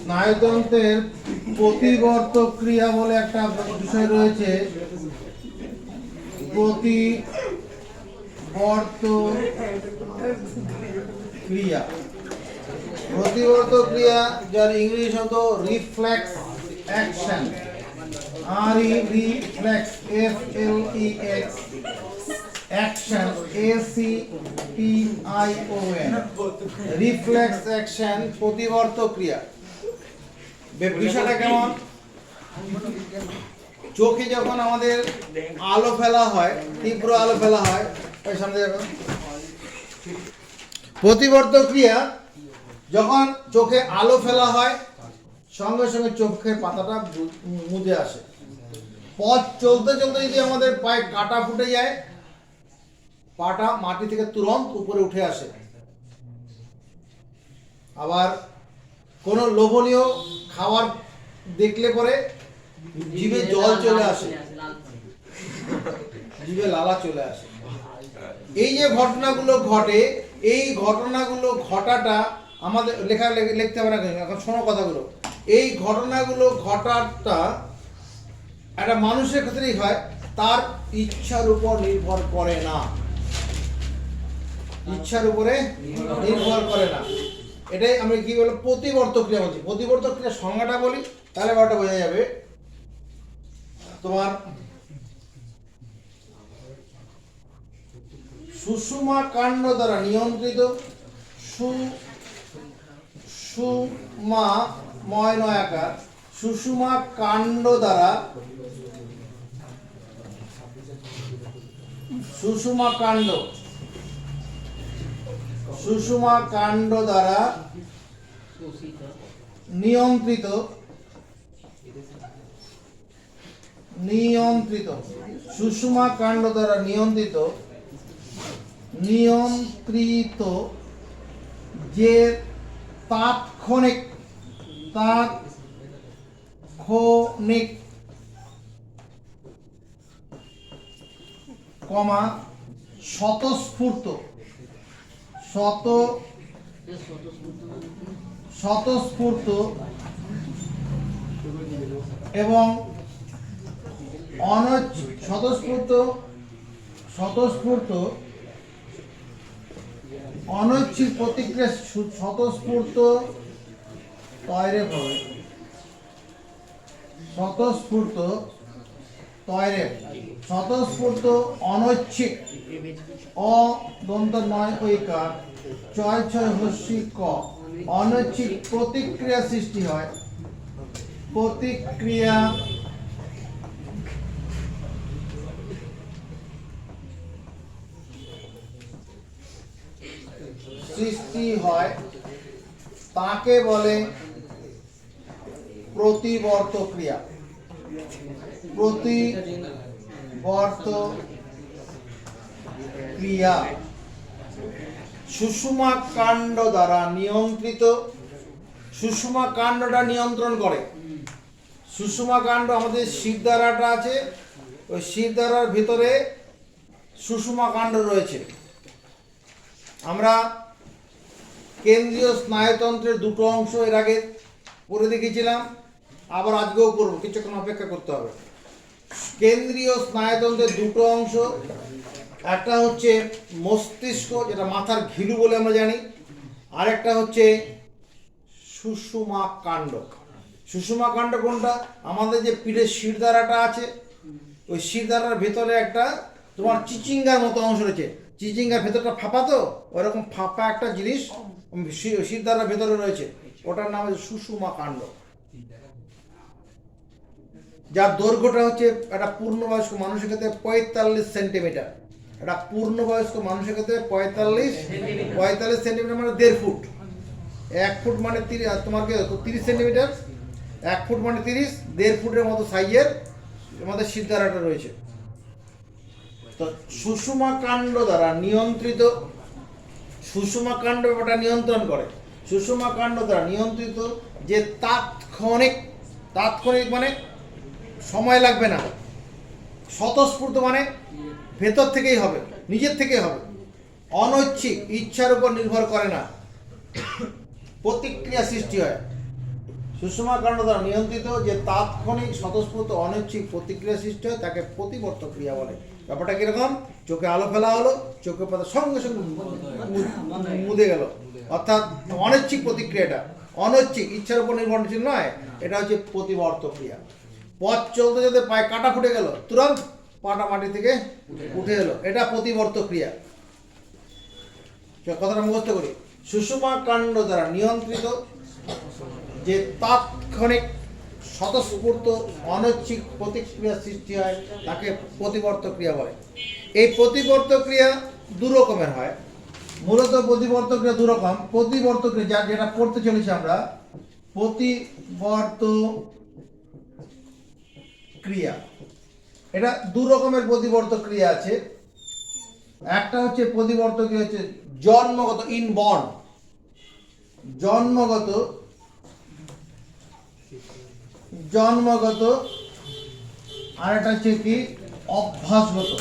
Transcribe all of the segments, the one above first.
স্নায়ুতন্ত্রের প্রতিবর্ত ক্রিয়া বলে একটা বিষয় রয়েছে। প্রতিবর্ত ক্রিয়া, প্রতিবর্ত ক্রিয়া যার ইংরেজি শব্দ reflex action, reflex FLEX, action ACTION, reflex action প্রতিবর্ত ক্রিয়া। বিষয়টা কেমন? চোখে যখন আমাদের আলো ফেলা হয়, তীব্র আলো ফেলা হয়, ওই সামনে দেখো, প্রতিবর্ত ক্রিয়া যখন চোখে আলো ফেলা হয় সঙ্গে সঙ্গে চোখের পাতাটা মুদে আসে। পথ চলতে চলতে যদি আমাদের পায়ে কাটা ফুটে যায়, পাটা মাটি থেকে তুরন্ত উপরে উঠে আসে। আবার কোনো লোভনীয় খাবার দেখলে পরে জিভে জল চলে আসে, জিভে লালা চলে আসে। এই যে ঘটনাগুলো ঘটে, এই ঘটনাগুলো ঘটাটা আমাদের লিখতে হবে না, এখন শোনো কথাগুলো। এই ঘটনাগুলো ঘটাটা একটা মানুষের ক্ষেত্রেই হয়, তার ইচ্ছার উপর নির্ভর করে না, ইচ্ছার উপরে নির্ভর করে না। এটাই আমি কি বলবো, প্রতিবর্ত ক্রিয়া বলছি। প্রতিবর্ত ক্রিয়ার সংজ্ঞাটা বলি, তাহলে ব্যাপারটা বোঝা যাবে। তোমার সুষুমা কাণ্ড দ্বারা নিয়ন্ত্রিত, সুষুমা ময়নয়াকার, সুষুমা কাণ্ড দ্বারা, সুষুমা কাণ্ড, সুষুমা কাণ্ড দ্বারা নিয়ন্ত্রিত, নিয়ন্ত্রিত, সুষুমা কাণ্ড দ্বারা নিয়ন্ত্রিত, নিয়ন্ত্রিত যে তাৎক্ষণিক, তাৎক্ষণিক কমা স্বতঃস্ফূর্ত, স্বতঃস্ফূর্ত এবং স্বতঃস্ফূর্ত অনৈচ্ছিক প্রতিক্রিয়া, স্বতঃস্ফূর্ত তৈরে হবে, স্বতঃস্ফূর্ত তৈরে, স্বতঃস্ফূর্ত অনৈচ্ছিক, অদন্ত নয় ঐকার, ছয় ছয় হস্যি ক, অনৈচ্ছিক প্রতিক্রিয়া সৃষ্টি হয়। প্রতিক্রিয়া সৃষ্টি হয়, তাকে বলে প্রতিবর্ত ক্রিয়া। প্রতিবর্ত ক্রিয়া সুষুমা কাণ্ড দ্বারা নিয়ন্ত্রিত। সুষুমা কাণ্ডটা নিয়ন্ত্রণ করে। সুষুমা কাণ্ড, আমাদের শিরদাঁড়াটা আছে, ওই শিরদাঁড়ার ভিতরে সুষুমা কাণ্ড রয়েছে। আমরা কেন্দ্রীয় স্নায়ুতন্ত্রের দুটো অংশ এর আগে পড়ে দেখেছিলাম, আবার আজকেও করব, কিছুক্ষণ অপেক্ষা করতে হবে। কেন্দ্রীয় স্নায়ুতন্ত্রের দুটো অংশ, একটা হচ্ছে মস্তিষ্ক, যেটা মাথার ঘিলু বলে আমরা জানি, আরেকটা হচ্ছে সুষুমা কাণ্ড। সুষুমা কাণ্ড কোনটা? আমাদের যে পিঠের শিরদাঁড়াটা আছে, ওই শিরদাঁড়ার ভেতরে একটা তোমার চিচিঙ্গার মতো অংশ রয়েছে। চিচিঙ্গার ভেতরটা ফাঁপা, তো ওরকম ফাঁপা একটা জিনিস শিরদাঁড়ার ভেতরে রয়েছে, ওটার নাম হচ্ছে সুষুমা কাণ্ড, যার দৈর্ঘ্যটা হচ্ছে একটা পূর্ণবয়স্ক মানুষের ক্ষেত্রে 45 সেন্টিমিটার। একটা পূর্ণবয়স্ক মানুষের ক্ষেত্রে 45 সেন্টিমিটার মানে 1.5 ফুট। 1 ফুট মানে তোমার 30 সেন্টিমিটার, 1 ফুট মানে 30, 1.5 ফুটের মতো সাইজের আমাদের শিরদাঁড়াটা রয়েছে। তো সুষুমা কাণ্ড দ্বারা নিয়ন্ত্রিত, সুষুমা কাণ্ড ব্যাপারটা নিয়ন্ত্রণ করে। সুষুমা কাণ্ড দ্বারা নিয়ন্ত্রিত যে তাৎক্ষণিক, তাৎক্ষণিক মানে সময় লাগবে না, স্বতঃস্ফূর্ত মানে ভেতর থেকেই হবে, নিজের থেকেই হবে, অনৈচ্ছিক, ইচ্ছার উপর নির্ভর করে না, প্রতিক্রিয়া সৃষ্টি হয়। সুষমা কাণ্ড দ্বারা নিয়ন্ত্রিত যে তাৎক্ষণিক স্বতঃস্ফূর্ত অনৈচ্ছিক প্রতিক্রিয়া সৃষ্টি হয় তাকে প্রতিবর্ত ক্রিয়া বলে। ব্যাপারটা কিরকম? চোখে আলো ফেলা হলো, চোখে পাতা সঙ্গে সঙ্গে মুদে গেল, অর্থাৎ অনৈচ্ছিক প্রতিক্রিয়াটা, অনৈচ্ছিক, ইচ্ছার উপর নির্ভরশীল নয়, এটা হচ্ছে প্রতিবর্ত ক্রিয়া। পথ চলতে যেতে পায়ে কাটা ফুটে গেল, তুরন্ত পাটা মাটি থেকে উঠে এলো, এটা প্রতিবর্ত ক্রিয়া। কথাটা মুখস্থ করি, সুষমা কাণ্ড দ্বারা নিয়ন্ত্রিত যে তাৎক্ষণিক স্বতঃস্ফূর্ত অনৈচ্ছিক প্রতিক্রিয়া সৃষ্টি হয় তাকে প্রতিবর্ত ক্রিয়া বলে। এই প্রতিবর্ত ক্রিয়া দু রকমের হয়। মূলত প্রতিবর্ত ক্রিয়া দু রকম। প্রতিবর্ত ক্রিয়া যেটা পড়তে চলেছি আমরা, প্রতিবর্ত ক্রিয়া, এটা দু রকমের প্রতিবর্ত ক্রিয়া আছে। একটা হচ্ছে প্রতিবর্ত ক্রিয়া হচ্ছে জন্মগত, ইনবর্ন, জন্মগত, আর একটা হচ্ছে কি অভ্যাসগত,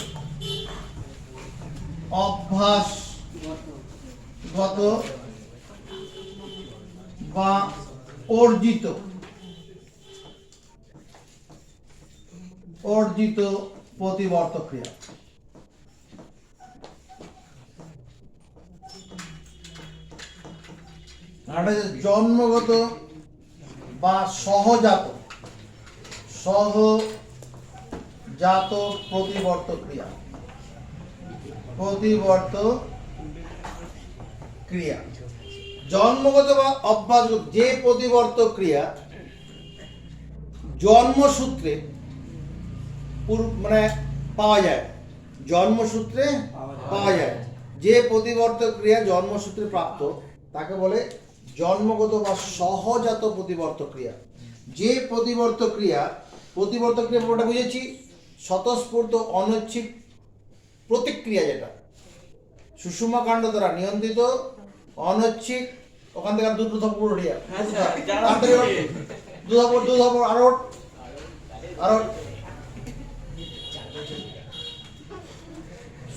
অভ্যাসগত বা অর্জিত প্রতিবর্ত ক্রিয়া। আর একটা হচ্ছে জন্মগত বা সহজাত প্রতিবর্ত ক্রিয়া। জন্মগত বা অভ্যাসগত যে প্রতিবর্ত ক্রিয়া জন্মসূত্রে মানে পাওয়া যায়, জন্মসূত্রে পাওয়া যায়, যে প্রতিবর্ত ক্রিয়া জন্মসূত্রে প্রাপ্ত তাকে বলে জন্মগত বা সহজাত প্রতিবর্ত ক্রিয়া। যে প্রতিবর্ত ক্রিয়া পুরোটা বুঝেছি, স্বতঃস্ফূর্ত অনৈচ্ছিক প্রতিক্রিয়া, যেটা সুষমা কাণ্ড দ্বারা নিয়ন্ত্রিত অনৈচ্ছিক, ওখান থেকে দুটো পুরো আরো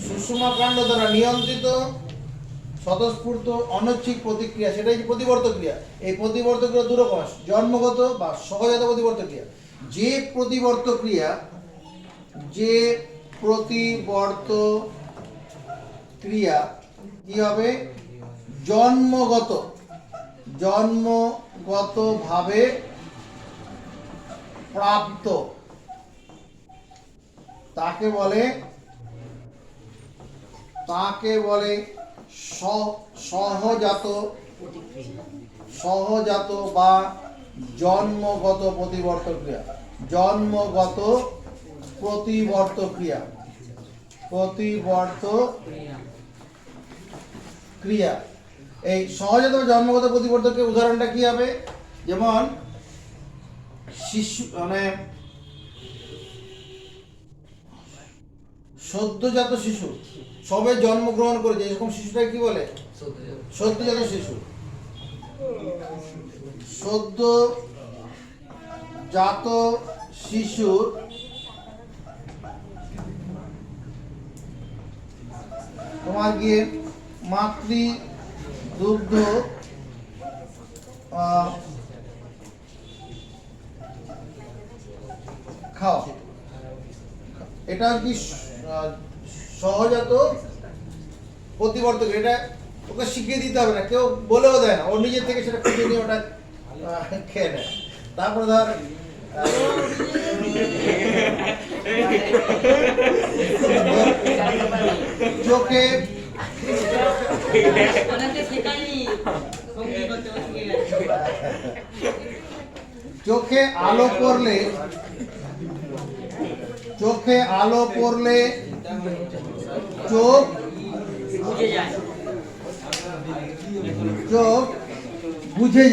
সুষমা কাণ্ড দ্বারা নিয়ন্ত্রিত স্বতঃস্ফূর্ত অনৈচ্ছিক প্রতিক্রিয়া, সেটাই প্রতিবর্ত ক্রিয়া। এই প্রতিবর্ত ক্রিয়া দু রকম, জন্মগত বা সহজাত প্রতিবর্ত ক্রিয়া। যে প্রতিবর্ত ক্রিয়া কি হবে? জন্মগত ভাবে প্রাপ্ত, তাকে বলে সহজাত বা জন্মগত প্রতিবর্ত ক্রিয়া। জন্মগত প্রতিবর্ত ক্রিয়া। এই সহজাত বা জন্মগত প্রতিবর্ত ক্রিয়া উদাহরণটা কি হবে? যেমন শিশু, মানে সদ্যজাত শিশু, সবে জন্মগ্রহণ করেছে এরকম শিশুটাকে কি বলে? সদ্যজাত শিশু। সদ্যজাত শিশুর তোমার গিয়ে মাতৃ দুগ্ধ খাওয়া, এটা কি সহজাত প্রতিবর্ত। এটা ওকে শিখিয়ে দিতে হবে না, কেউ বলেও দেয় না, ও নিজের থেকে সেটা খুঁজে নিয়ে ওটা খেয়ে নেয়। তারপরে ধর চোখে আলো পড়লে চোখ বুঝে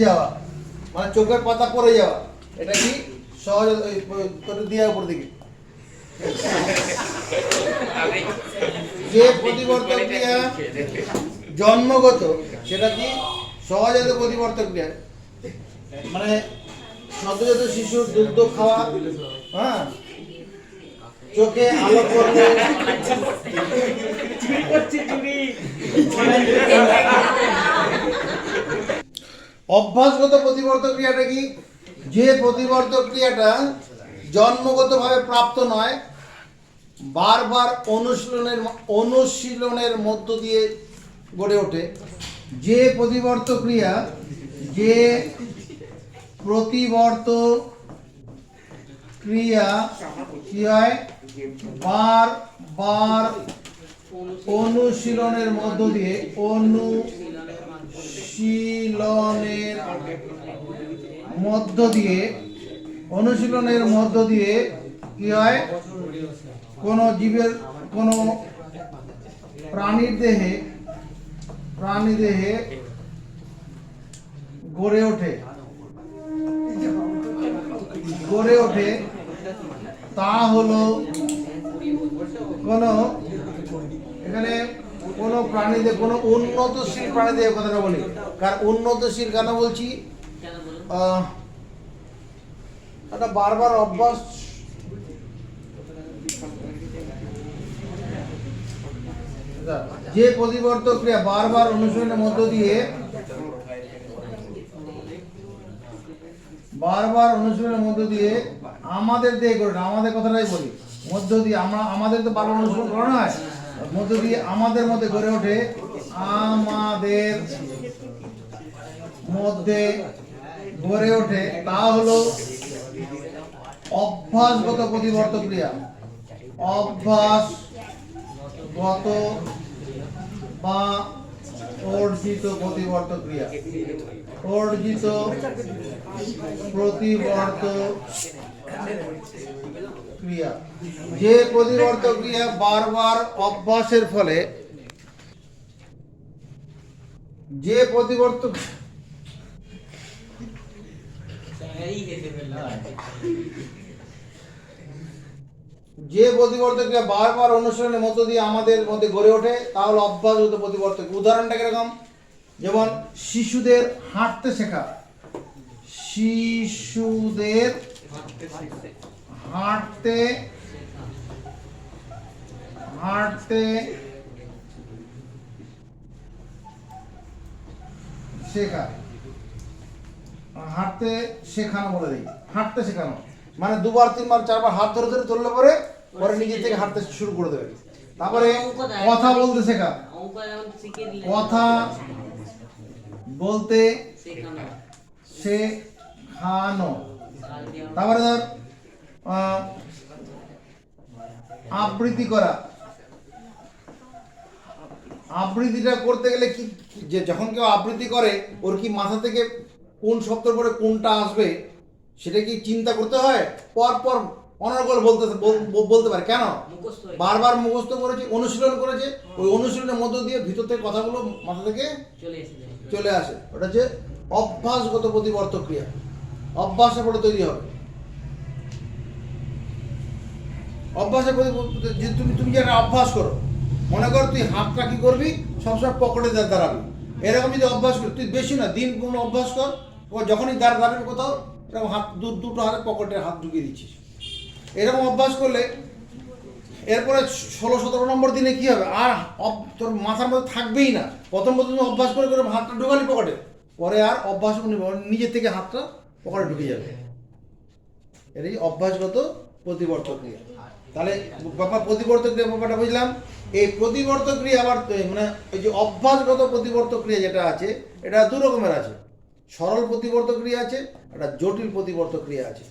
যাওয়া, মানে চোখের পাতা পড়ে যাওয়া, এটা কি সহজ? দিয়া উপর দিকে যে প্রতিবর্ত ক্রিয়া জন্মগত, সেটা কি সহজাত প্রতিবর্ত ক্রিয়া। মানে সদ্যজাত শিশুর দুগ্ধ খাওয়া, হ্যাঁ, চোখে আলো পড়লে অভ্যাসগত প্রতিবর্ত ক্রিয়াটা কি? যে প্রতিবর্ত ক্রিয়াটা জন্মগতভাবে প্রাপ্ত নয়, বারবার অনুশীলনের মধ্য দিয়ে গড়ে ওঠে। যে প্রতিবর্ত ক্রিয়া কি হয়? বারবার অনুশীলনের মধ্য দিয়ে কি হয়? কোন জীবের, কোন প্রাণীর দেহে গড়ে ওঠে তা হলো এখানে কোন প্রাণীদের, কোন উন্নতশীল প্রাণীদের কথাটা বলি। কারণ উন্নতশীল কেন বলছি? একটা বারবার অভ্যাস, যে প্রতিবর্ত ক্রিয়া বারবার অনুশীলনের মধ্য দিয়ে আমাদের দেহে করে, আমাদের কথাটাই বলি, মধ্য দিয়ে আমাদের তো বারবার অনুশীলন করানো হয়, মধ্য দিয়ে আমাদের মধ্যে গড়ে ওঠে, তা হলো অভ্যাসগত প্রতিবর্ত ক্রিয়া। অভ্যাসগত বা অর্জিত প্রতিবর্ত ক্রিয়া। অর্জিত প্রতিবর্ত ক্রিয়া, যে প্রতিবর্ত ক্রিয়া বারবার অভ্যাসের ফলে, যে প্রতিবর্ত ক্রিয়া বারবার অনুশীলনের মধ্য দিয়ে আমাদের মধ্যে গড়ে ওঠে তা হলো অভ্যাসগত প্রতিবর্ত। উদাহরণটা কিরকম? যেমন শিশুদের হাঁটতে শেখা। শিশুদের হাঁটতে শেখা, হাঁটতে শেখানো বলে দিই। হাঁটতে শেখানো মানে 2বার 3বার 4বার হাত ধরে ধরে চললে পরে নিজে থেকে হাঁটতে শুরু করে দেবে। তারপরে কথা বলতে শেখা, কথা বলতে শেখানো। তারপরে ধর আবৃত্তি করা। আবৃত্তিটা করতে গেলে কি, যে যখন কেউ আবৃত্তি করে ওর কি মাথা থেকে কোন শব্দের পরে কোনটা আসবে সেটা কি চিন্তা করতে হয়? পর অনর্গল বলতে পারে। কেন? বারবার মুখস্থ করেছে, অনুশীলন করেছে। ওই অনুশীলনের মধ্য দিয়ে ভিতর থেকে কথাগুলো মাথা থেকে চলে আসে। ওটা হচ্ছে অভ্যাসগত প্রতিবর্ত ক্রিয়া। অভ্যাসের পরে তৈরি হবে। অভ্যাসের তুমি যে একটা অভ্যাস করো, মনে কর তুই হাতটা কি করবি, সবসময় পকেটে দাঁড়াবি। এরকম যদি অভ্যাস করি, তুই বেশি না, দিন পূর্ণ অভ্যাস কর। যখনই দাঁড়াবি কোথাও, এরকম হাত দুটো হাতে পকেটে হাত ঢুকিয়ে দিচ্ছিস। এরকম অভ্যাস করলে এরপরে 16-17 নম্বর দিনে কি হবে, আর তোর মাথার মধ্যে থাকবেই না। প্রথম অভ্যাস করে হাতটা ঢোকালি পকেটে, পরে আর অভ্যাস নিজের থেকে হাতটা পকেটে ঢুকে যাবে। এটাই অভ্যাসগত প্রতিবর্ত ক্রিয়া। তাহলে ব্যাপার প্রতিবর্ত ক্রিয়া ব্যাপারটা বুঝলাম। এই প্রতিবর্ত ক্রিয়া আবার মানে এই যে অভ্যাসগত প্রতিবর্ত ক্রিয়া যেটা আছে, এটা 2 রকমের আছে। সরল প্রতিবর্ত ক্রিয়া আছে, একটা জটিল প্রতিবর্ত ক্রিয়া আছে।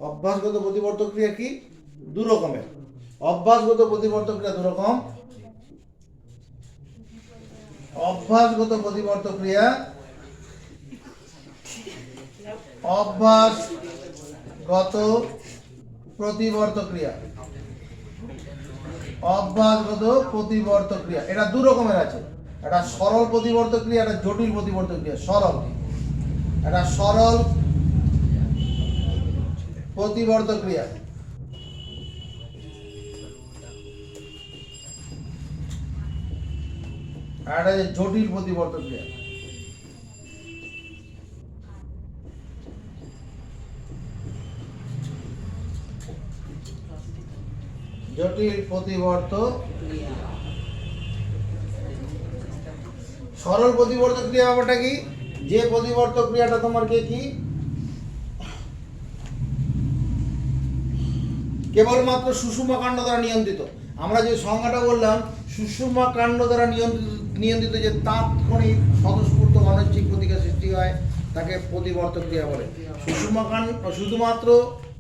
অভ্যাসগত প্রতিবর্ত ক্রিয়া কি? 2 রকমের। অভ্যাসগত প্রতিবর্ত ক্রিয়া 2 রকম। অভ্যাসগত প্রতিবর্ত ক্রিয়া, অভ্যাসগত প্রতিবর্ত ক্রিয়া, অভ্যাসগত প্রতিবর্ত ক্রিয়া, এটা 2 রকমের আছে। একটা সরল প্রতিবর্ত ক্রিয়া, একটা জটিল প্রতিবর্ত ক্রিয়া। সরল, একটা সরল প্রতিবর্ত ক্রিয়া, আর একটা জটিল প্রতিবর্ত ক্রিয়া। জটিল প্রতিবর্ত, সরল প্রতিবর্ত ক্রিয়া ব্যাপারটা কি? যে প্রতিবর্তক ক্রিয়াটা তোমার কি কেবলমাত্র সুষুম্না কাণ্ড দ্বারা নিয়ন্ত্রিত। আমরা যে সংজ্ঞাটা বললাম সুষুম্না কাণ্ড দ্বারা নিয়ন্ত্রিত যে তাৎক্ষণিক স্বতঃস্ফূর্ত অনৈচ্ছিক প্রতিক্রিয়া সৃষ্টি হয় তাকে প্রতিবর্তক ক্রিয়া বলে। সুষুম্না কাণ্ড শুধুমাত্র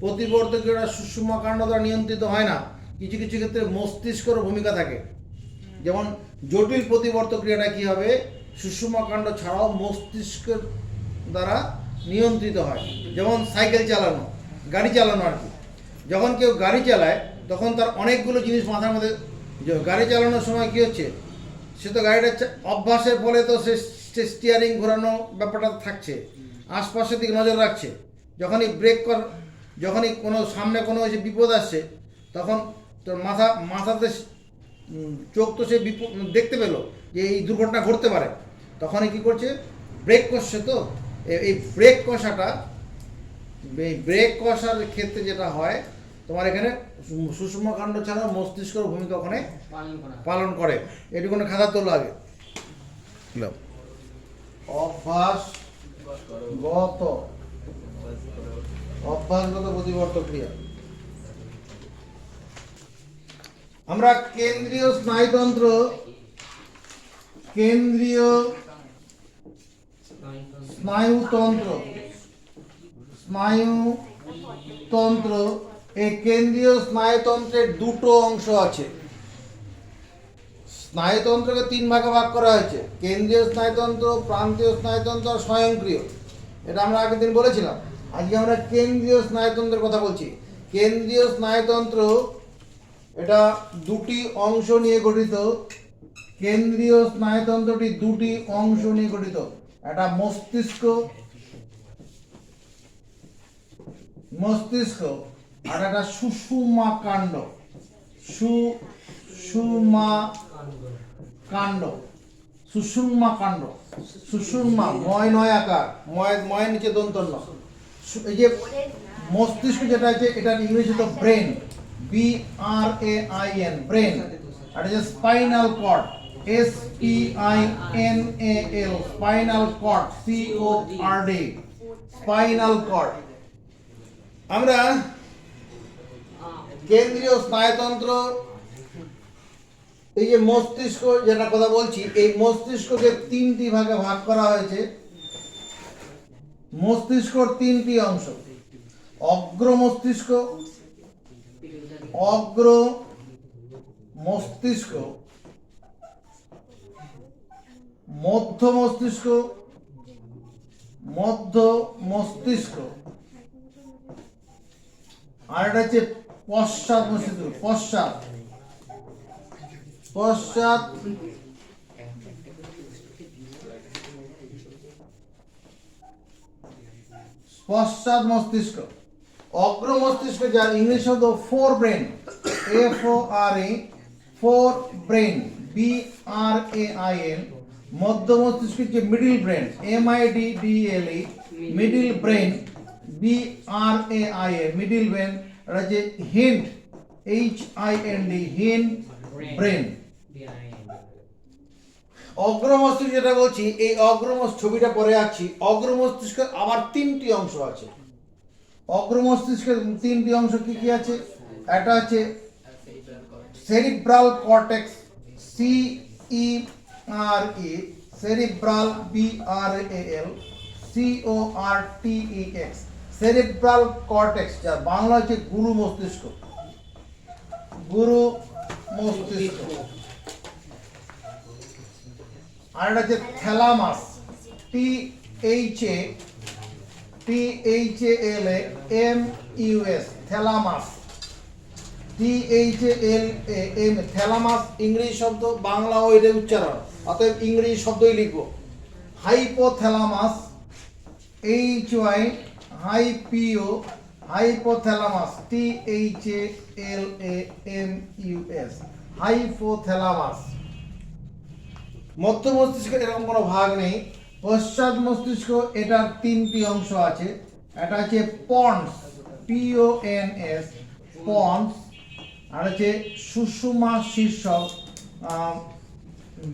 প্রতিবর্তক ক্রিয়াটা সুষুম্না কাণ্ড দ্বারা নিয়ন্ত্রিত হয় না, কিছু কিছু ক্ষেত্রে মস্তিষ্কের ভূমিকা থাকে। যেমন জটিল প্রতিবর্তক ক্রিয়াটা কি হবে, সুষুম্না কাণ্ড ছাড়াও মস্তিষ্কের দ্বারা নিয়ন্ত্রিত হয়। যেমন সাইকেল চালানো, গাড়ি চালানো আর কি। যখন কেউ গাড়ি চালায় তখন তার অনেকগুলো জিনিস মাথার মধ্যে, গাড়ি চালানোর সময় কী হচ্ছে, সে তো গাড়িটা অভ্যাসের ফলে তো সে স্টিয়ারিং ঘোরানো ব্যাপারটা থাকছে, আশপাশের দিকে নজর রাখছে। যখনই যখনই কোনো সামনে কোনো যে বিপদ আসছে তখন তোর মাথাতে চোখ তো সে দেখতে পেলো যে এই দুর্ঘটনা ঘটতে পারে, তখনই কী করছে, ব্রেক কষছে। তো এই ব্রেক কষাটা, এই ব্রেক কষার ক্ষেত্রে যেটা হয় তোমার এখানে সুষুম্না কাণ্ড ছাড়াও মস্তিষ্কের ভূমিকা ওখানে পালন করে। এটুকুনে খাতা তোলা আগে। অভ্যাসগত প্রতিবর্তক ক্রিয়া। আমরা কেন্দ্রীয় স্নায়ুতন্ত্র এই কেন্দ্রীয় স্নায়ুতন্ত্রের দুটো অংশ আছে। স্নায়ুতন্ত্রকে তিন ভাগে ভাগ করা হয়েছে, কেন্দ্রীয় স্নায়ুতন্ত্র, প্রান্তীয় স্নায়ুতন্ত্র আর স্বয়ংক্রিয়। এটা আমরা আগের দিন বলেছিলাম। আজকে আমরা কেন্দ্রীয় স্নায়ুতন্ত্রের কথা বলছি। কেন্দ্রীয় স্নায়ুতন্ত্র এটা দুটি অংশ নিয়ে গঠিত। কেন্দ্রীয় স্নায়ুতন্ত্রটি দুটি অংশ নিয়ে গঠিত, একটা মস্তিষ্ক আর একটা সুষুম্না কাণ্ড। সুষুম্না ময় নয় আকার, ময়ের নিচে দন্তন্য। এই যে মস্তিষ্ক যেটা আছে এটার ইংরেজি তো ব্রেন, BRAIN, ব্রেন। আর এই যে spinal cord, SPINAL, spinal cord, CORD, spinal cord. আমরা কেন্দ্রীয় স্নায়ুতন্ত্র, এই যে মস্তিষ্ক যেটা কথা বলছি, এই মস্তিষ্ককে তিনটি ভাগে ভাগ করা হয়েছে। মস্তিষ্কর তিনটি অংশ: অগ্র মস্তিষ্ক, মধ্য মস্তিষ্ক আর এটা হচ্ছে পশ্চাৎ মস্তিষ্ক। পশ্চাৎ মস্তিষ্ক। অগ্র মস্তিষ্ক যার ইংলিশ শব্দ fore brain, FORE, fore brain, BRAIN। মধ্য মস্তিষ্ক হচ্ছে middle brain, MIDDLE, middle brain, BRAIN, middle brain. আর হচ্ছে হিন্ড, HIND, হিন্ড ব্রেন। অগ্র মস্তিষ্ক যেটা বলছি, এই ছবিটা পরে আছি। অগ্র মস্তিষ্কের আবার তিনটি অংশ আছে। অগ্র মস্তিষ্কের তিনটি অংশ কি কি আছে? একটা হচ্ছে cerebral cortex, CERE, cerebral, BRAL, CORTEX, cerebral cortex, যার বাংলা হচ্ছে গুরু মস্তিষ্ক। আর এটা হচ্ছে thalamus, THALAMUS, thalamus, THALAM, thalamus ইংরেজি শব্দ, বাংলা ওইটা উচ্চারণ, অতএব ইংরেজি শব্দই লিখবো। Hypothalamus, HYPO, hypothalamus, THALAMUS, hypothalamus. মধ্য মস্তিষ্কের এরকম কোনো ভাগ নেই। পশ্চাৎ মস্তিষ্ক, এটার তিনটি অংশ আছে। এটা হচ্ছে পন্স, PONS, পন্স। আর হচ্ছে সুষুম্না শীর্ষক,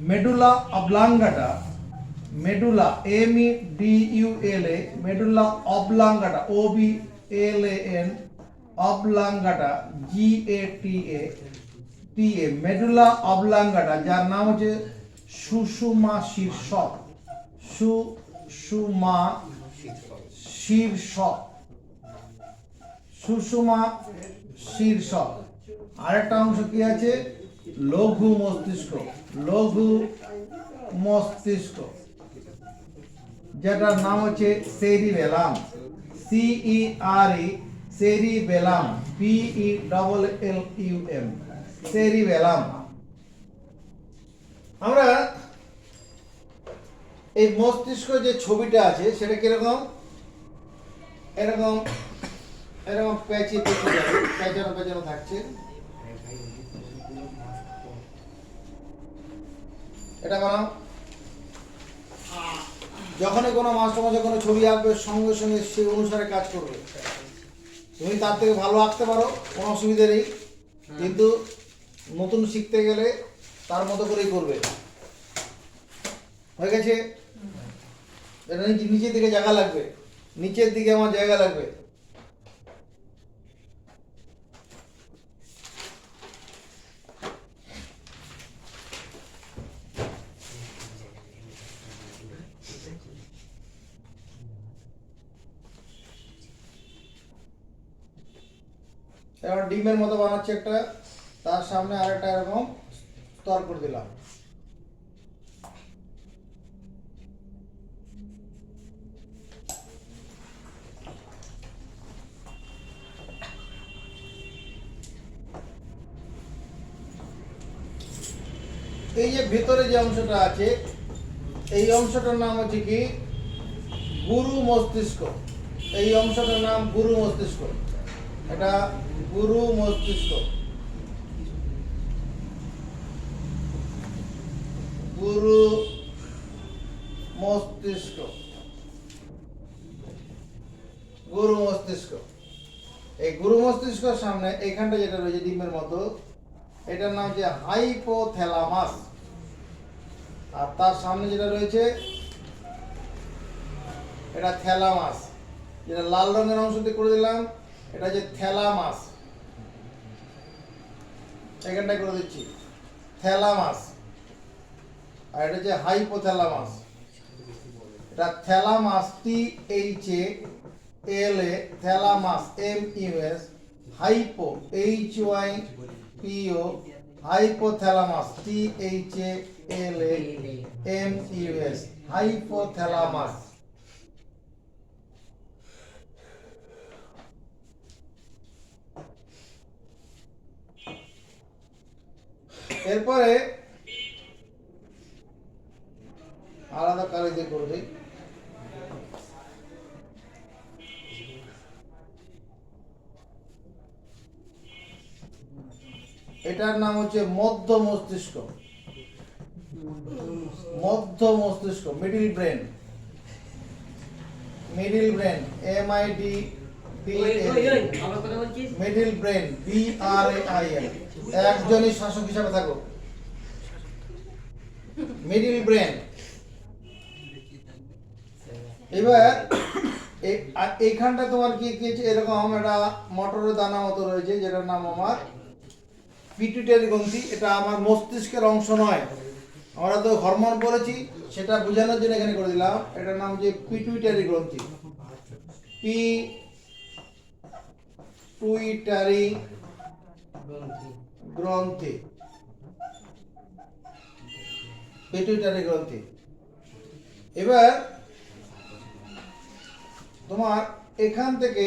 medulla oblongata, medulla MEDULA medulla oblongata OBLAN oblongata GATA medulla oblongata, যার নাম হচ্ছে সুষুমা শীর্ষক। সুষুমা শীর্ষক, সুষুমা শীর্ষক। আরেকটা অংশ কি আছে? লঘু মস্তিষ্ক। লঘু মস্তিষ্ক, যেটার নাম হচ্ছে সেরিবেলাম। Cerebellum BELLUM cerebellum. আমরা এই মস্তিষ্ক যে ছবিটা আছে সেটা কিরকম? এরকম এরকম প্যাঁচানো থাকছে। এটা বানাও। যখনই কোনো মাস্টারমশাই কোনো ছবি আঁকবে সঙ্গে সঙ্গে সেই অনুসারে কাজ করবে। তুমি তার থেকে ভালো আঁকতে পারো, কোনো অসুবিধা নেই, কিন্তু নতুন শিখতে গেলে তার মতো করেই করবে। হয়ে গেছে? এটা নিচের দিকে জায়গা লাগবে, নিচের দিকে আমার জায়গা লাগবে। এবার ডিমের মতো বানাচ্ছে একটা, তার সামনে আরেকটা এরকম স্তর করে দিলাম। এই যে ভেতরে যে অংশটা আছে, এই অংশটার নাম হচ্ছে কি? গুরু মস্তিষ্ক। এই অংশটার নাম গুরু মস্তিষ্ক। এটা গুরু মস্তিষ্ক। গুরু মস্তিষ্ক, গুরু মস্তিষ্ক। এই গুরু মস্তিষ্কের সামনে এইখানটা যেটা রয়েছে ডিমের মতো, এটার নাম হচ্ছে হাইপোথ্যালামাস। আর তার সামনে যেটা রয়েছে এটা থ্যালামাস। যেটা লাল রঙের অংশ দিয়ে করে দিলাম, এটা হচ্ছে থ্যালামাস। এখানটায় করে দিচ্ছি থ্যালামাস। আর এটা হচ্ছে হাইপোথ্যালামাস। এটা thalamus THALA thalamus MUS, hypo HYPO hypothalamus THALA MUS hypothalamus. এরপরে আলাদা কালি দিয়ে করে দিই। এটার নাম হচ্ছে মধ্য মস্তিষ্ক। মধ্য মস্তিষ্ক, middle brain. Middle brain middle brain BRAIN। একজনই শাসক হিসাবে থাকো। Middle brain. এবার এইখানটা তোমার কি কি এরকম একটা মটরের দানা মতো রয়েছে, যেটার নাম আমার পিটুইটারি গ্রন্থি। এটা আমার মস্তিষ্কের অংশ নয়, আমরা তো হরমোন বলেছি, সেটা বোঝানোর জন্য এখানে করে দিলাম। এটার নাম হচ্ছে পিটুইটারি গ্রন্থি। পিটুইটারি গ্রন্থি, পিটুইটারি গ্রন্থি। এবার তোমার এখান থেকে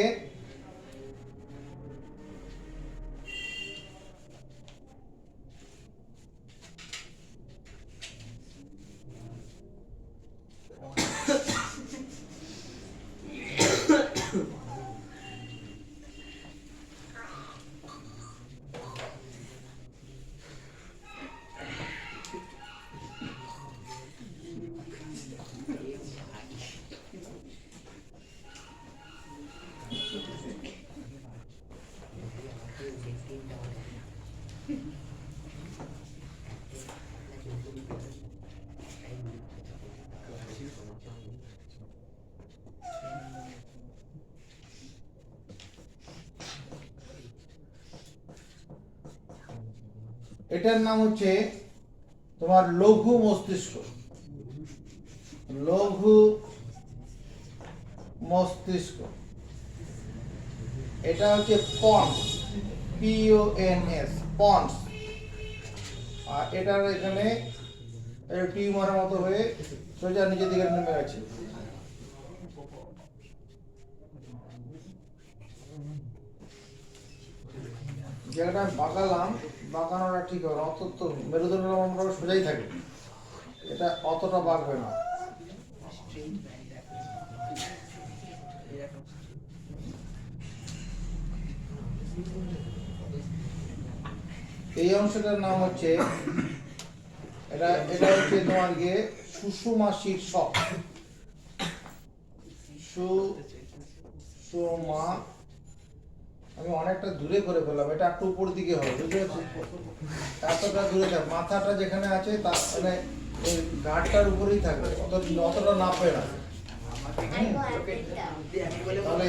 এটার নাম হচ্ছে তোমার লঘু মস্তিষ্ক। লঘু মস্তিষ্ক এটা হচ্ছে পন্স, PONS, পন্স। আর এটার এখানে টিউমারের মতো হয়ে সোজা নিচের দিকে নেমে গেছে। জায়গাটা আমি বাঁকানোটা ঠিক হবে, অত তো মেরুদণ্ড আমরা সোজাই থাকে, এটা অতটা বাঁকবে না। এই অংশটার নাম হচ্ছে এটা হচ্ছে তোমার গিয়ে সুষুমা শীর্ষক। সুষুমা, আমি অনেকটা দূরে করে ফেললাম, এটা একটু উপর দিকে হবে, বুঝতে পারছি? এতটা দূরে থাকে, মাথাটা যেখানে আছে তার মানে ওই ঘাটটার উপরেই থাকবে, অতটা নাপবে না। তাহলে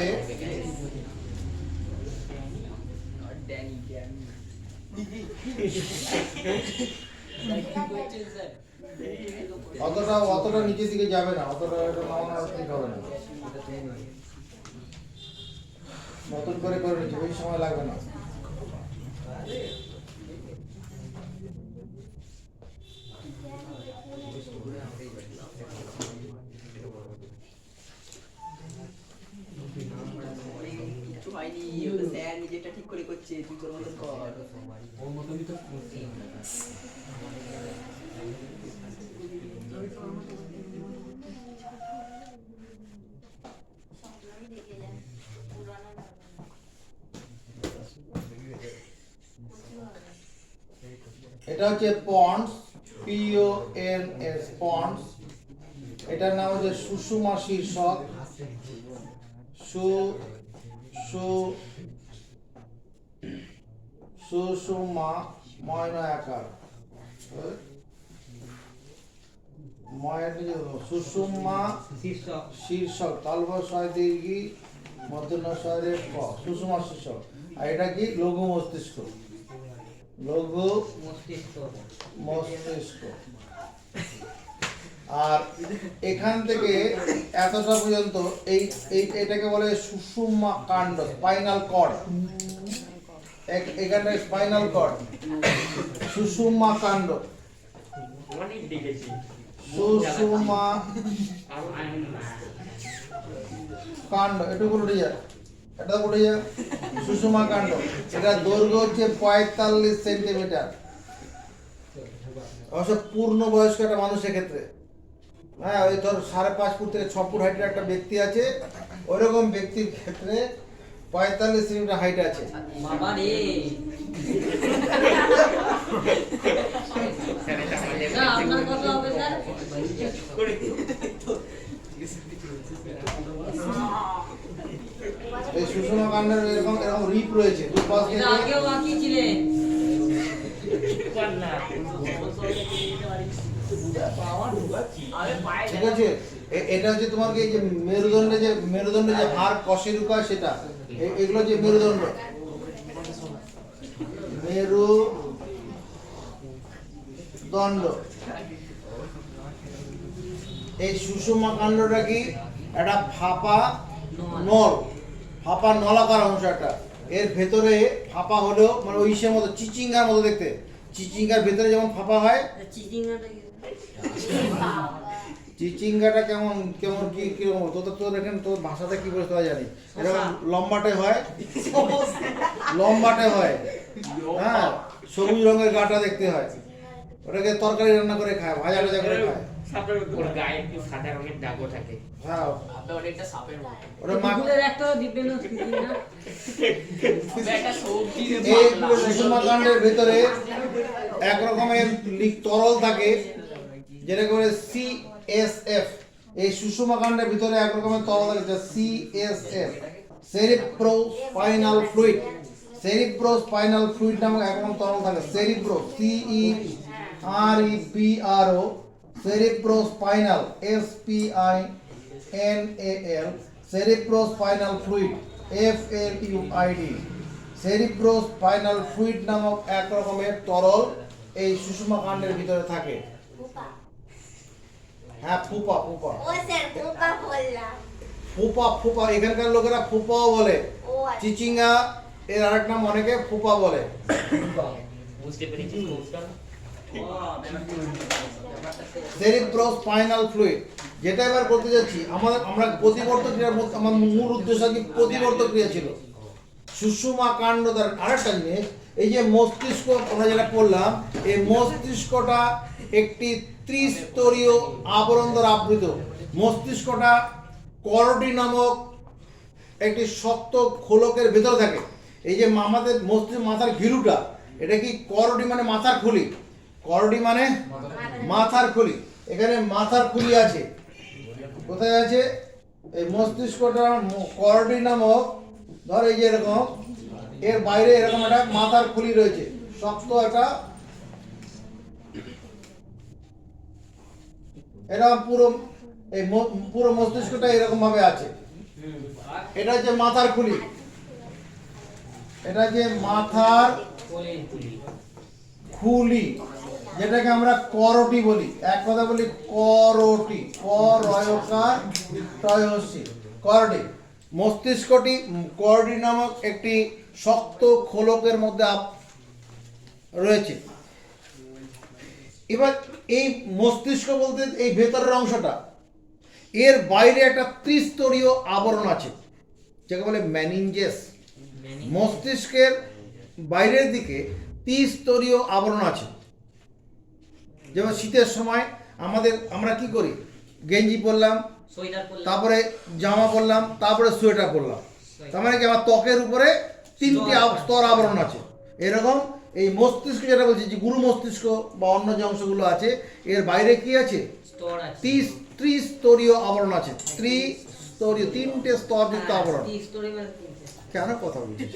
অতটা নিচের দিকে যাবে না, অতটা নামানো ঠিক হবে না। নতুন করে নিচ্ছে, বেশি সময় লাগবে না। নিজেটা ঠিক করে করছে, তুই তোর মতন কর। ওর মতনই তো করছি। এটা হচ্ছে পন্স, PONS, পন্স। এটার নাম হচ্ছে সুষুমা শীর্ষক। সুষুমা ময়না আকার, সুষুমা শীর্ষক, তালবস্বয় দীর্ঘি মধ্যনস্বরে ক, সুষুমা শীর্ষক। আর এটা কি লঘু মস্তিষ্ক, লঘু মস্তিষ্ক। আর এখান থেকে এতটা পর্যন্ত এটাকে বলে সুষুম্না কাণ্ড, স্পাইনাল কর্ড। এখানে স্পাইনাল কর্ড, সুষুম্না কাণ্ড, সুষুম্না কাণ্ড। এটুকু উঠে যায়, এটা উঠে যায়, সুষুম্না কাণ্ড। এটা দৈর্ঘ্য হচ্ছে 45 সেন্টিমিটার। অবশ্য পূর্ণ বয়স্ক একটা মানুষের ক্ষেত্রে, হ্যাঁ, ওই ধর 5.5 ফুট থেকে 6 ফুট হাইটের একটা ব্যক্তি আছে, ওইরকম ব্যক্তির ক্ষেত্রে 45 সেন্টিমিটার হাইট আছে। বাবা রে, না আপনার কত হবে স্যার? এই সুষুম্না কাণ্ডের এরকম রিপ রয়েছে দুপাশ থেকে। আগেও বাকি ছিলেন ঠিক আছে। এটা হচ্ছে তোমার এই যে মেরুদণ্ডে যে হাড় কষে ঢুকায় সেটা, এগুলো যে মেরুদণ্ড, এই সুষুম্না কাণ্ডটা কি একটা ফাঁপা নলাকার অংশ একটা। এর ভেতরে ফাঁপা হলেও মানে ওই ইসের মতো, চিচিঙ্গার মতো দেখতে। চিচিঙ্গার ভেতরে যেমন ফাঁপা হয়, চিচিঙ্গাটা কেমন কেমন কি কিরকম, তোর এখানে তোর ভাষাটা কি বলে তোরা জানি, এরকম লম্বাটে হয়, হ্যাঁ, সবুজ রঙের গাটা দেখতে হয়। ওটাকে তরকারি রান্না করে খায়, ভাজা টাজা করে খায়। সাপের উপর গায়ে একটু সাদা রঙের দাগও থাকে। হ্যাঁ, আপনি অনেকটা সাপের মতো। ওটা মাগুরের একটা দিবেন না, একটা সবজি রে এই সুষুম্না কাণ্ডের ভিতরে এক রকমের তরল থাকে, যেটাকে বলে CSF। এই সুষুম্না কাণ্ডের ভিতরে এক রকমের তরল থাকে, যা CSF, cerebrospinal fluid. Cerebrospinal fluid নামক এক রকম তরল থাকে। CEREBRO, cerebrospinal, SPINAL, cerebrospinal fluid, FLUID। Cerebrospinal fluid নামক এক রকমের তরল এই সুষমা কাণ্ডের ভিতরে থাকে? হ্যাঁ, ফুপা। ফুপা এখানকার লোকেরা ফুপাও বলে, চিচিঙ্গা এর আরেক নাম অনেকে ফুপা বলে। বুঝতে পেরেছি কোর্সটা। সেরিব্রোস্পাইনাল ফ্লুইড, যেটা এবার করতে যাচ্ছি আমরা প্রতিবর্ত ক্রিয়ার মধ্যে আমার মূল উদ্দেশ্য কি প্রতিবর্ত ক্রিয়া ছিল। সুষুমা কাণ্ড দ্বারা আরেকটা জিনিস, এই যে মস্তিষ্ক আমরা যেটা পড়লাম, এই মস্তিষ্কটা একটি ত্রিস্তরীয় আবরণ দ্বারা আবৃত। মস্তিষ্কটা করোটি নামক একটি শক্ত খোলকের ভেতরে থাকে। এই যে আমাদের মস্তিষ্ক মাথার ঘিলুটা, এটা কি করোটি মানে মাথার খুলি, করোটি মানে মাথার খুলি। এখানে মাথার খুলি আছে, কোথায় আছে? এই মস্তিষ্কটা করোটি নামক, ধর এই যে এরকম, এর বাইরে এরকম একটা মাথার খুলি রয়েছে, শক্ত একটা, এরকম পুরো মস্তিষ্কটা এরকম ভাবে আছে। এটা হচ্ছে মাথার খুলি, এটা যে মাথার খুলি, যেটাকে আমরা করোটি বলি। এক কথা বলি করোটি, করয়কার টয়সি, করোটি। মস্তিষ্কটি করোটি নামক একটি শক্ত খোলকের মধ্যে রয়েছে। এবার এই মস্তিষ্ক বলতে এই ভেতরের অংশটা, এর বাইরে একটা ত্রিস্তরীয় আবরণ আছে, যাকে বলে ম্যানিঞ্জেস। মস্তিষ্কের বাইরের দিকে ত্রিস্তরীয় আবরণ আছে। যেমন শীতের সময় আমরা কি করি, গেঞ্জি পরলাম, তারপরে জামা পরলাম, তারপরে সোয়েটার পরলাম, তার মানে কি আমার ত্বকের উপরে 3টি স্তর আবরণ আছে। এরকম এই মস্তিষ্ক যেটা বলছি, যে গুরু মস্তিষ্ক বা অন্য যে অংশগুলো আছে, এর বাইরে কি আছে? ত্রিস্তরীয় আবরণ আছে। ত্রিস্তরীয়, 3টে স্তরযুক্ত আবরণ। কেন কথা বলছিস?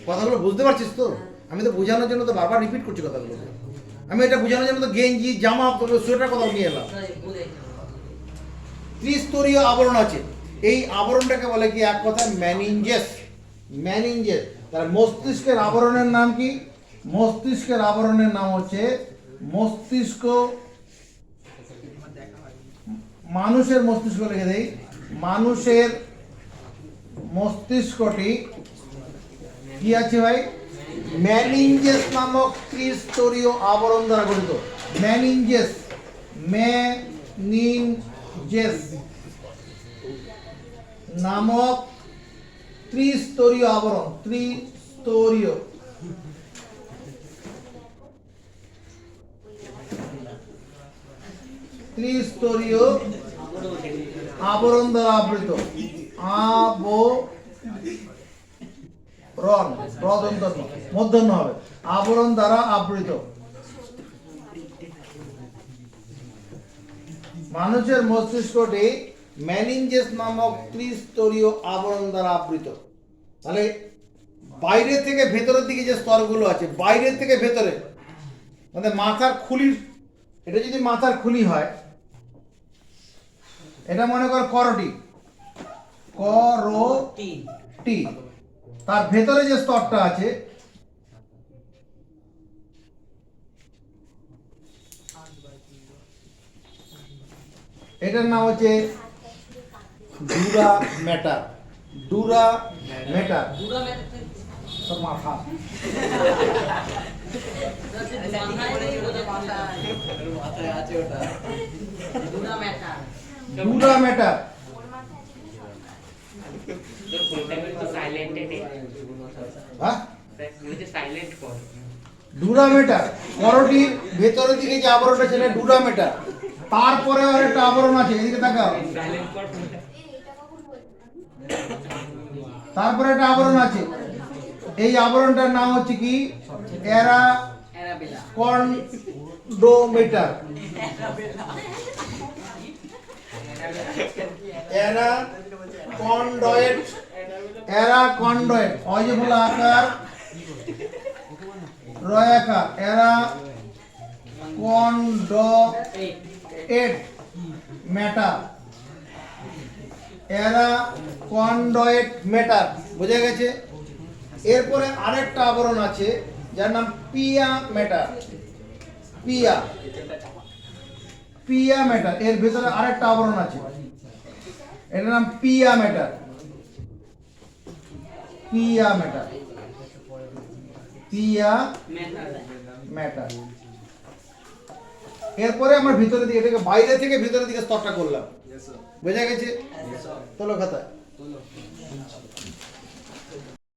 কথাগুলো বুঝতে পারছিস তো? আমি তো বোঝানোর জন্য তো বারবার রিপিট করছি কথাগুলো। আমি এটা বোঝানোর জন্য তো গেঞ্জি, জামা, সোয়েটার কথা নিয়ে এলাম। ত্রিস্তরীয় আবরণ আছে। এই আবরণটাকে বলে কি এক কথায় ম্যানিঞ্জেস। ম্যানিঞ্জেস। তার মস্তিষ্কের আবরণের নাম কি? মস্তিষ্কের আবরণের নাম হচ্ছে মস্তিষ্ক। মানুষের মস্তিষ্ক লিখে দেই। মানুষের মস্তিষ্কটি কি আছে ভাই? ম্যানিঞ্জেস নামক ত্রিস্তরীয় আবরণ দ্বারা গঠিত। ম্যানিঞ্জেস, ম্যানিঞ্জেস নামক ত্রিস্তরীয় আবরণ, ত্রিস্তরীয় আবরণ দ্বারা আবৃত। আবরণ, মূর্ধন্য হবে, আবরণ দ্বারা আবৃত। মানুষের মস্তিষ্কটি ম্যানিঞ্জেস নামক ত্রিস্তরীয় আবরণ দ্বারা আবৃত। তাহলে বাইরে থেকে ভেতরের দিকে যে স্তরগুলো আছে, বাইরে থেকে ভেতরে, মানে মাথার খুলির, এটা যদি মাথার খুলি হয়, এটা মনে কর করোটি, করোটি, তার ভেতরে যে স্তরটা আছে, এটার নাম হচ্ছে ডুরা ম্যাটার। ডুরা ম্যাটার, মাথা। Dura matter. ডুরা ম্যাটার, করোটির ভেতরের দিকে যে আবরণটা ছিল ডুরা ম্যাটার। তারপরে আর একটা আবরণ আছে, এদিকে তাকাও। তারপরে একটা আবরণ আছে, এই আবরণটার নাম হচ্ছে কি? অ্যারাকন্ডোমেটার। অ্যারাকন্ডয়েড, অ্যারাকন্ডয়েড, অজফলা আকার, রয়াকার, অ্যারাকন্ডয়েড ম্যাটার। অ্যারাকন্ডয়েড ম্যাটার, বোঝা গেছে? এরপরে আরেকটা আবরণ আছে যার নাম পিয়া ম্যাটার। পিয়া পিয়া ম্যাটার, এর ভিতরে আরেকটা আবরণ আছে, এটার নাম পিয়া ম্যাটার। পিয়া ম্যাটার, পিয়া ম্যাটার। এরপরে আমার ভিতরের দিকে, এটাকে বাইরে থেকে ভিতরের দিকে স্তরটা করলাম, বোঝা গেছে? তোলো খাতায়।